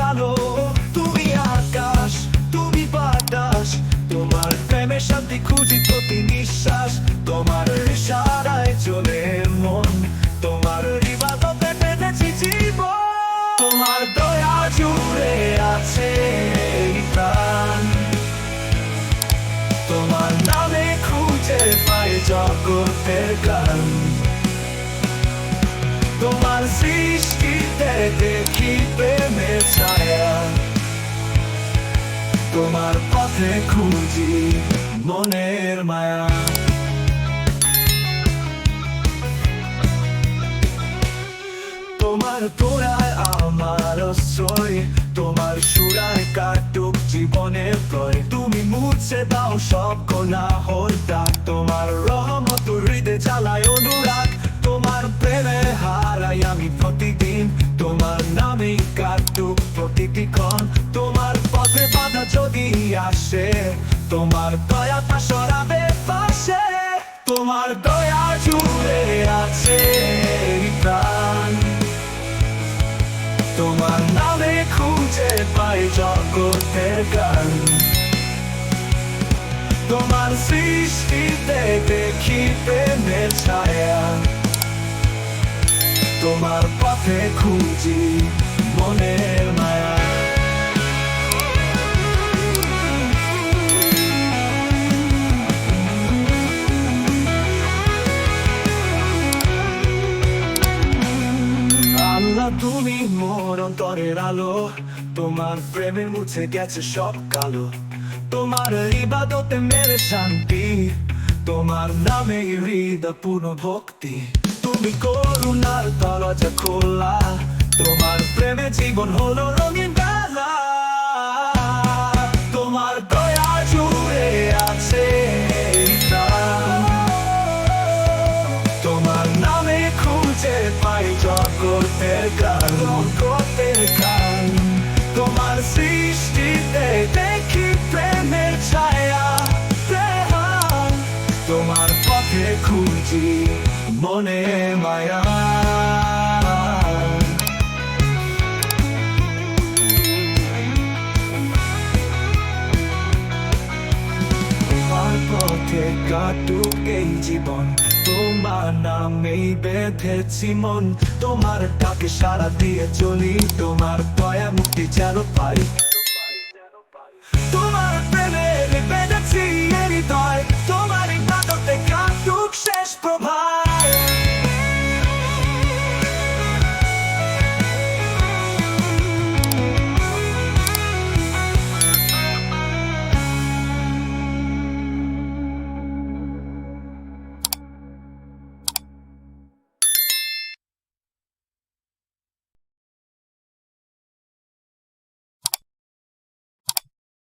আলো, তুমি আকাশ, তুমি বাতাস, তোমার প্রেমে শান্তি খুঁজি প্রতি নিঃশ্বাস। তোমার ইশারায় চলে মন, তোমার ইবাদতে পেতেছি জীবন। তোমার দয়া জুড়ে আছে এই প্রাণ, তোমার নামে খুঁজে পাই জগতের গান। তোমার সৃষ্টিতে দেখি প্রেমের ছায়া, তোমার পথে খুঁজি মনের মায়া। তোমার তোরায় আমার আশ্রয়, তোমার সুরায় কাটুক জীবনের প্রয়। তুমি মুছে দাও সব গুনাহর দাগ, তোমার রহমত হৃদয়ে জ্বালায় অনুরাগ। তোমার প্রেমে হারাই আমি প্রতিদিন, তোমার নামে কাটুক প্রতিটি ক্ষণ। তোমার পথে বাধা যদি আসে, তোমার দয়াটা সরাবে পাশে। তোমার দয়া জুড়ে আছে এই প্রাণ, তোমার নামে খুঁজে পাই জগতের গান। তোমার সৃষ্টিতে দেখি প্রেমের ছায়া, তোমার পথে খুঁজি মনের মায়া। আল্লাহ তুমি মোর অন্তরের আলো, তোমার প্রেমে মুছে গেছে সব কালো। তোমার ইবাদতে মেরে শান্তি, তোমার নামে হৃদয় পূর্ণ ভক্তি। তুমি করুণার দরজা খোলা, তোমার প্রেমে জীবন হলো রঙিন বেলা। তোমার দয়া জুড়ে আছে এই প্রাণ, তোমার নামে খুঁজে পাই জগতের গান, জগতের গান। তোমার সৃষ্টিতে দেখি প্রেমের ছায়া, প্রেম। তোমার পথে খুঁজি মনে মায়া। তোমার পথে কাটুক এই জীবন, তোমার নামেই বেঁধেছি মন। তোমার ডাকে সাড়া দিয়ে চলি, তোমার দয়া মুক্তি যেন পাই।